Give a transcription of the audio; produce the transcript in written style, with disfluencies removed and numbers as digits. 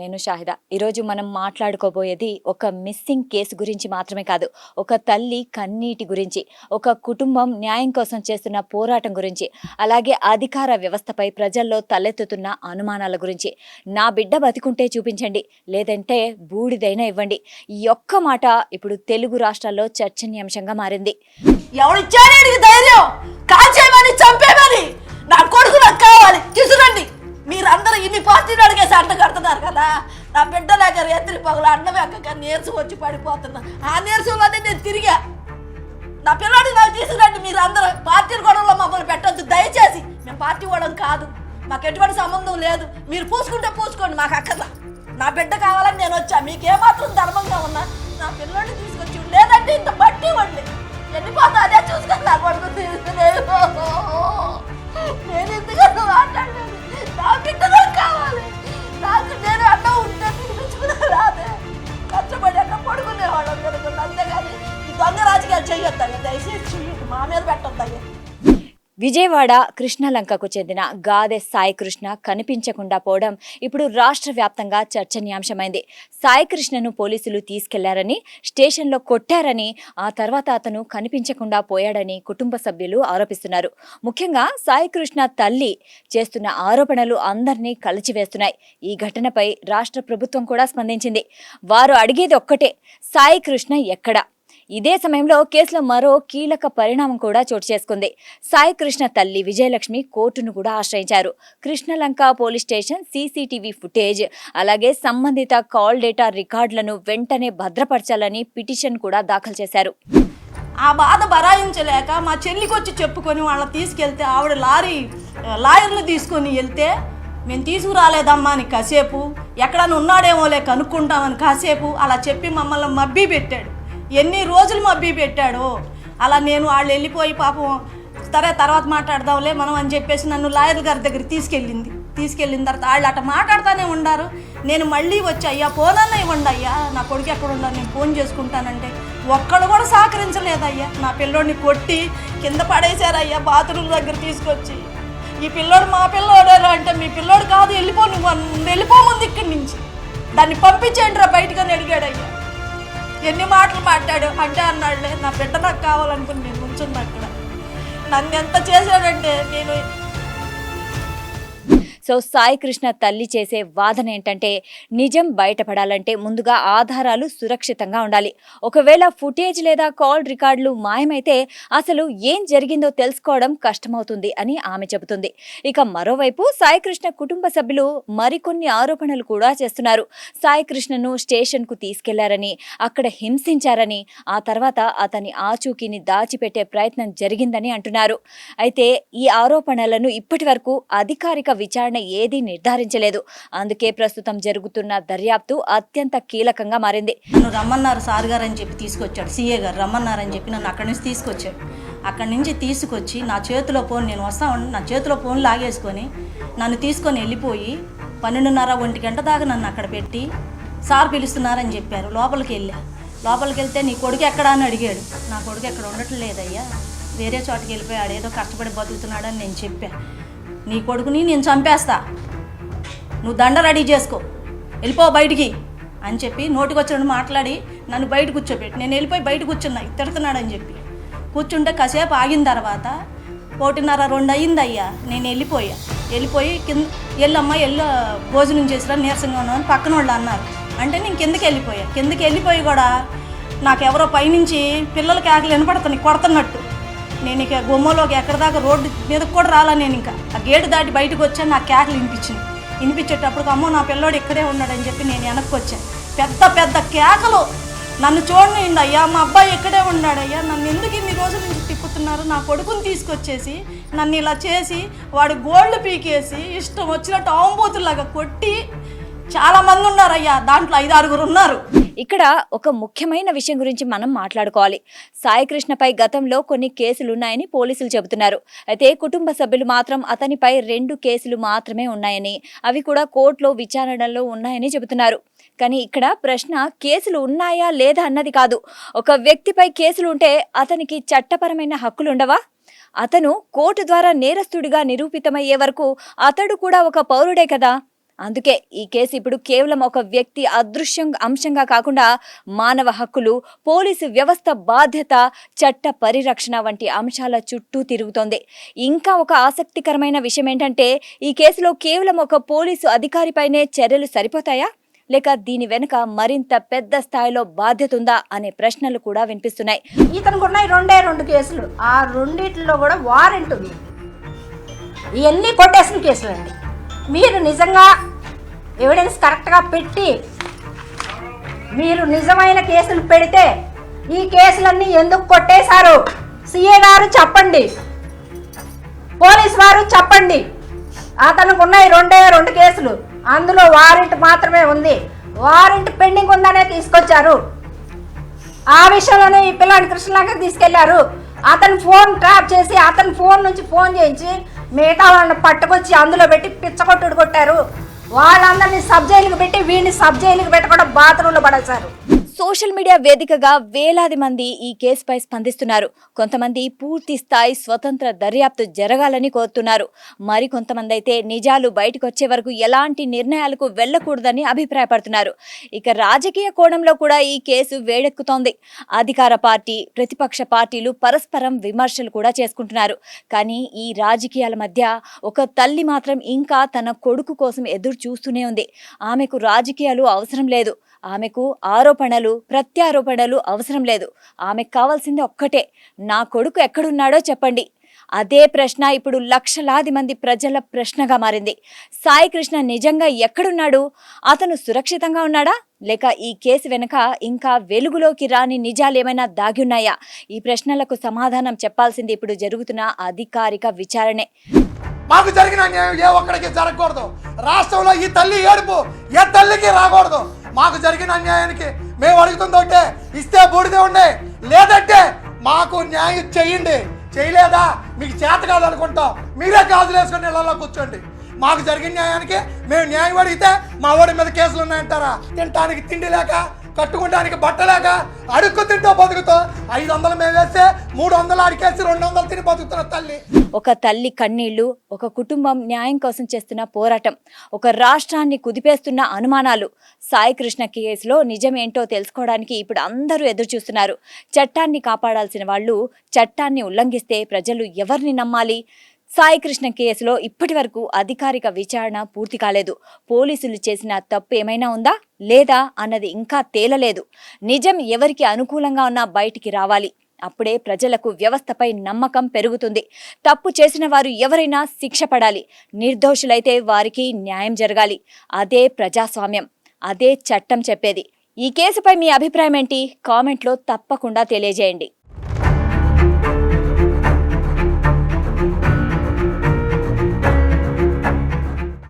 నేను షాహిదా. ఈరోజు మనం మాట్లాడుకోబోయేది ఒక మిస్సింగ్ కేసు గురించి మాత్రమే కాదు, ఒక తల్లి కన్నీటి గురించి, ఒక కుటుంబం న్యాయం కోసం చేస్తున్న పోరాటం గురించి, అలాగే అధికార వ్యవస్థపై ప్రజల్లో తలెత్తుతున్న అనుమానాల గురించి. నా బిడ్డ బతికుంటే చూపించండి, లేదంటే బూడిదైనా ఇవ్వండి. ఈ ఒక్క మాట ఇప్పుడు తెలుగు రాష్ట్రాల్లో చర్చనీయాంశంగా మారింది. నా కొడుకు నాకు కావాలి, తీసుకురండి. మీరందరూ ఇన్ని పార్టీలు అడిగేసి అంట కడుతున్నారు కదా. నా బిడ్డ దగ్గర ఎత్తిరి పగలు అన్నం ఎక్కక నీరసం వచ్చి పడిపోతున్నా. ఆ నీరసంలోనే నేను తిరిగా. నా పిల్లాడిని నాకు తీసుకురండి. మీరు అందరూ పార్టీల గొడవలో మమ్మల్ని పెట్టొద్దు దయచేసి. మేము పార్టీ ఇవ్వడం కాదు, మాకు ఎటువంటి సంబంధం లేదు. మీరు పూసుకుంటే పూసుకోండి, మాకు అక్కర్లా. నా బిడ్డ కావాలని నేను వచ్చా. మీకేమాత్రం ధర్మంగా ఉన్నా నా పిల్లోడిని తీసుకొచ్చి, లేదంటే ఇంత బట్టి ఇవ్వండి. వెళ్ళిపోతా, అదే చూసుకొని నా కొడుకు తీసుకునేది. నేను ఎందుకన్నా మాట్లాడలేదు. నా బిడ్డ నాకు కావాలి. నాకు నేను అన్న ఉంటే తినిపించుకునే రాదే. కష్టపడి అన్న పడుకునేవాళ్ళం జరుగుతుంది, అంతేగాని ఈ దొంగ రాజకీయాలు చెయ్యొద్దా, దయచేసి చెయ్యొద్దు, మా మీద పెట్టొద్దా. విజయవాడ కృష్ణలంకకు చెందిన గాదె సాయి కృష్ణ కనిపించకుండా పోవడం ఇప్పుడు రాష్ట్ర వ్యాప్తంగా చర్చనీయాంశమైంది. సాయి కృష్ణను పోలీసులు తీసుకెళ్లారని, స్టేషన్లో కొట్టారని, ఆ తర్వాత అతను కనిపించకుండా పోయాడని కుటుంబ సభ్యులు ఆరోపిస్తున్నారు. ముఖ్యంగా సాయి కృష్ణ తల్లి చేస్తున్న ఆరోపణలు అందరినీ కలిచివేస్తున్నాయి. ఈ ఘటనపై రాష్ట్ర ప్రభుత్వం కూడా స్పందించింది. వారు అడిగేది ఒక్కటే, సాయి కృష్ణ ఎక్కడా? ఇదే సమయంలో కేసులో మరో కీలక పరిణామం కూడా చోటు చేసుకుంది. సాయి కృష్ణ తల్లి విజయలక్ష్మి కోర్టును కూడా ఆశ్రయించారు. Krishnalanka police station CCTV footage, అలాగే సంబంధిత కాల్ డేటా రికార్డులను వెంటనే భద్రపరచాలని పిటిషన్ కూడా దాఖలు చేశారు. ఆ బాధ బరాయించలేక మా చెల్లికి వచ్చి చెప్పుకొని వాళ్ళని తీసుకెళ్తే, ఆవిడ లాయర్ని తీసుకొని వెళ్తే, మేము తీసుకురాలేదమ్మా అని కాసేపు, ఎక్కడన్నా ఉన్నాడేమోలే కనుక్కుంటామని కాసేపు అలా చెప్పి మమ్మల్ని మబ్బి పెట్టాడు. ఎన్ని రోజులు మబ్బి పెట్టాడో. అలా నేను వాళ్ళు వెళ్ళిపోయి పాపం సరే తర్వాత మాట్లాడదాంలే మనం అని చెప్పేసి నన్ను లాయర్ గారి దగ్గర తీసుకెళ్ళిన తర్వాత వాళ్ళు అట్లా మాట్లాడుతూనే ఉండారు. నేను మళ్ళీ వచ్చి, అయ్యా ఫోనన్నా ఇవ్వండి అయ్యా, నా కొడుకు ఎక్కడ ఉండాలి, నేను ఫోన్ చేసుకుంటానంటే ఒక్కడు కూడా సహకరించలేదయ్యా. నా పిల్లోడిని కొట్టి కింద పడేశారయ్యా, బాత్రూమ్ దగ్గర తీసుకొచ్చి. ఈ పిల్లోడు మా పిల్లోడేరా అంటే, మీ పిల్లోడు కాదు, వెళ్ళిపోముంది ఇక్కడి నుంచి, దాన్ని పంపించేయండి రా బయటకని అడిగాడయ్యా. ఎన్ని మాటలు మాట్లాడు అంటే అన్నాడులే, నా బిడ్డ నాకు కావాలనుకుని నేను ఉంచున్నా అక్కడ. నన్ను ఎంత చేశాడంటే నేను. సో సాయి కృష్ణ తల్లి చేసే వాదన ఏంటంటే, నిజం బయటపడాలంటే ముందుగా ఆధారాలు సురక్షితంగా ఉండాలి. ఒకవేళ ఫుటేజ్ లేదా కాల్ రికార్డులు మాయమైతే అసలు ఏం జరిగిందో తెలుసుకోవడం కష్టమవుతుంది అని ఆమె చెబుతుంది. ఇక మరోవైపు సాయి కృష్ణ కుటుంబ సభ్యులు మరికొన్ని ఆరోపణలు కూడా చేస్తున్నారు. సాయి కృష్ణను స్టేషన్కు తీసుకెళ్లారని, అక్కడ హింసించారని, ఆ తర్వాత అతని ఆచూకీని దాచిపెట్టే ప్రయత్నం జరిగిందని అంటున్నారు. అయితే ఈ ఆరోపణలను ఇప్పటి వరకు అధికారిక విచారణ ఏదీ నిర్ధారించలేదు. అందుకే ప్రస్తుతం జరుగుతున్న దర్యాప్తు అత్యంత కీలకంగా మారింది. నన్ను రమ్మన్నారు సార్ గారు అని చెప్పి తీసుకొచ్చాడు, సీఏ గారు రమ్మన్నారని చెప్పి నన్ను అక్కడి నుంచి తీసుకొచ్చాడు. అక్కడి నుంచి తీసుకొచ్చి నా చేతిలో ఫోన్, నేను వస్తాను, నా చేతిలో ఫోన్ లాగేసుకొని నన్ను తీసుకొని వెళ్ళిపోయి 12:30 1 గంట దాకా నన్ను అక్కడ పెట్టి సార్ పిలుస్తున్నారని చెప్పారు. లోపలికి వెళ్తే నీ కొడుకు ఎక్కడా అని అడిగాడు. నా కొడుకు ఎక్కడ ఉండటం లేదయ్యా, వేరే చోటుకి వెళ్ళిపోయాడు, ఏదో కష్టపడి బతుకుతున్నాడని నేను చెప్పాను. నీ కొడుకుని నేను చంపేస్తా, నువ్వు దండ రెడీ చేసుకో, వెళ్ళిపో బయటికి అని చెప్పి నోటికొచ్చినట్టు మాట్లాడి నన్ను బయట కూర్చోబెట్టి నేను వెళ్ళిపోయి బయట కూర్చున్నా, తిడుతున్నాడని చెప్పి. కూర్చుంటే కాసేపు ఆగిన తర్వాత 1:30 2 అయ్యిందయ్యా. నేను వెళ్ళిపోయి వెళ్ళమ్మా భోజనం చేసిరా, నీరసంగా ఉన్నామని పక్కన వాళ్ళు అన్నారు. అంటే నేను కిందకి వెళ్ళిపోయి కూడా నాకెవరో పైనుంచి పిల్లల కేకలు వినపడుతున్నాయి కొడుతున్నట్టు. నేను ఇక గుమ్మలోకి ఎక్కడి దాకా రోడ్డు మీదకి కూడా రాలా. నేను ఇంకా ఆ గేటు దాటి బయటకు వచ్చాను. నాకు కేకలు వినిపించేటప్పుడు అమ్మో నా పిల్లోడు ఇక్కడే ఉన్నాడని చెప్పి నేను వెనక్కి వచ్చాను. పెద్ద కేకలు, నన్ను చూడండి అయ్యా, మా అబ్బాయి ఇక్కడే ఉన్నాడయ్యా, నన్ను ఎందుకు ఇన్ని రోజుల నుంచి తిప్పుతున్నారు, నా కొడుకుని తీసుకొచ్చేసి నన్ను ఇలా చేసి వాడు గోల్డ్ పీకేసి ఇష్టం వచ్చినట్టు ఆంబోతులాగా కొట్టి చాలా మంది ఉన్నారయ్యా, దాంట్లో 5-6 ఉన్నారు. ఇక్కడ ఒక ముఖ్యమైన విషయం గురించి మనం మాట్లాడుకోవాలి. సాయి కృష్ణపై గతంలో కొన్ని కేసులున్నాయని పోలీసులు చెబుతున్నారు. అయితే కుటుంబ సభ్యులు మాత్రం అతనిపై 2 కేసులు మాత్రమే ఉన్నాయని, అవి కూడా కోర్టులో విచారణలో ఉన్నాయని చెబుతున్నారు. కానీ ఇక్కడ ప్రశ్న కేసులు ఉన్నాయా లేదా అన్నది కాదు. ఒక వ్యక్తిపై కేసులు ఉంటే అతనికి చట్టపరమైన హక్కులు ఉండవా? అతను కోర్టు ద్వారా నేరస్తుడిగా నిరూపితమయ్యే వరకు అతడు కూడా ఒక పౌరుడే కదా. అందుకే ఈ కేసు ఇప్పుడు కేవలం ఒక వ్యక్తి అంశంగా కాకుండా మానవ హక్కులు, పోలీసు వ్యవస్థ బాధ్యత, చట్ట పరిరక్షణ వంటి అంశాల చుట్టూ తిరుగుతోంది. ఇంకా ఒక ఆసక్తికరమైన విషయం ఏంటంటే ఈ కేసులో కేవలం ఒక పోలీసు అధికారిపైనే చర్యలు సరిపోతాయా, లేక దీని వెనుక మరింత పెద్ద స్థాయిలో బాధ్యత ఉందా అనే ప్రశ్నలు కూడా వినిపిస్తున్నాయి. ఇతనికి ఉన్నాయి రెండు కేసులు. ఆ రెండిట్లో కూడా వారెంట్ ఉంది. ఇవన్నీ కొట్టేసిన కేసులు అండి. మీరు నిజంగా ఎవిడెన్స్ కరెక్ట్గా పెట్టి మీరు నిజమైన కేసులు పెడితే ఈ కేసులన్నీ ఎందుకు కొట్టేశారు సిఏ గారు చెప్పండి, పోలీస్ వారు చెప్పండి. అతనికి ఉన్నాయి రెండు కేసులు, అందులో వారెంట్ మాత్రమే ఉంది. వారెంట్ పెండింగ్ ఉందనే తీసుకొచ్చారు. ఆ విషయంలోనే ఈ పిల్లాడి కృష్ణలంకకి తీసుకెళ్లారు. అతని ఫోన్ ట్రాప్ చేసి అతని ఫోన్ నుంచి ఫోన్ చేయించి మిగతా వాళ్ళని పట్టుకొచ్చి అందులో పెట్టి పిచ్చకొట్టుడు కొట్టారు. వాళ్ళందరినీ సబ్ జైలుకి పెట్టి వీడిని సబ్ జైలుకి పెట్టకుండా బాత్రూంలో పడేశారు. సోషల్ మీడియా వేదికగా వేలాది మంది ఈ కేసుపై స్పందిస్తున్నారు. కొంతమంది పూర్తి స్థాయి స్వతంత్ర దర్యాప్తు జరగాలని కోరుతున్నారు. మరి కొంతమంది అయితే నిజాలు బయటకు వచ్చే వరకు ఎలాంటి నిర్ణయాలకు వెళ్లకూడదని అభిప్రాయపడుతున్నారు. ఇక రాజకీయ కోణంలో కూడా ఈ కేసు వేడెక్కుతోంది. అధికార పార్టీ, ప్రతిపక్ష పార్టీలు పరస్పరం విమర్శలు కూడా చేసుకుంటున్నారు. కానీ ఈ రాజకీయాల మధ్య ఒక తల్లి మాత్రం ఇంకా తన కొడుకు కోసం ఎదురు చూస్తూనే ఉంది. ఆమెకు రాజకీయాలు అవసరం లేదు, ఆమెకు ఆరోపణలు ప్రత్యారోపణలు అవసరం లేదు. ఆమెకు కావాల్సింది ఒక్కటే, నా కొడుకు ఎక్కడున్నాడో చెప్పండి. అదే ప్రశ్న ఇప్పుడు లక్షలాది మంది ప్రజల ప్రశ్నగా మారింది. సాయి కృష్ణ నిజంగా ఎక్కడున్నాడు? అతను సురక్షితంగా ఉన్నాడా, లేక ఈ కేసు వెనుక ఇంకా వెలుగులోకి రాని నిజాలు ఏమైనా దాగి ఉన్నాయా? ఈ ప్రశ్నలకు సమాధానం చెప్పాల్సింది ఇప్పుడు జరుగుతున్న అధికారిక విచారణే. మాకు జరిగిన అన్యాయం ఏ ఒక్కడికి జరగకూడదు. రాష్ట్రంలో ఈ తల్లి ఏడుపు ఏ తల్లికి రాకూడదు. మాకు జరిగిన అన్యాయానికి మేము అడుగుతుంది ఒకటే, ఇస్తే బూడిదే ఉండే, లేదంటే మాకు న్యాయం చెయ్యండి. చేయలేదా మీకు చేత కాదనుకుంటాం, మీరే గాజులు వేసుకొని ఇళ్లలో కూర్చోండి. మాకు జరిగిన న్యాయానికి మేము న్యాయం అడిగితే మా వాడి మీద కేసులు ఉన్నాయంటారా? తినటానికి తిండి లేక, కట్టుకోవడానికి బట్టలేక, అడుక్కు తింటూ బతుకుతూ 500 మేము వేస్తే 300 అడికేసి 200 తిని బతుకుతున్న తల్లి. ఒక తల్లి కన్నీళ్లు, ఒక కుటుంబం న్యాయం కోసం చేస్తున్న పోరాటం, ఒక రాష్ట్రాన్ని కుదిపేస్తున్న అనుమానాలు. సాయి కృష్ణ కేసులో నిజమేంటో తెలుసుకోవడానికి ఇప్పుడు అందరూ ఎదురు చూస్తున్నారు. చట్టాన్ని కాపాడాల్సిన వాళ్ళు చట్టాన్ని ఉల్లంఘిస్తే ప్రజలు ఎవరిని నమ్మాలి? సాయి కృష్ణ కేసులో ఇప్పటి వరకు అధికారిక విచారణ పూర్తి కాలేదు. పోలీసులు చేసిన తప్పు ఏమైనా ఉందా లేదా అన్నది ఇంకా తేలలేదు. నిజం ఎవరికి అనుకూలంగా ఉన్నా బయటికి రావాలి. అప్పుడే ప్రజలకు వ్యవస్థపై నమ్మకం పెరుగుతుంది. తప్పు చేసిన వారు ఎవరైనా శిక్ష పడాలి. నిర్దోషులైతే వారికి న్యాయం జరగాలి. అదే ప్రజాస్వామ్యం, అదే చట్టం చెప్పేది. ఈ కేసుపై మీ అభిప్రాయం ఏంటి? కామెంట్లో తప్పకుండా తెలియజేయండి.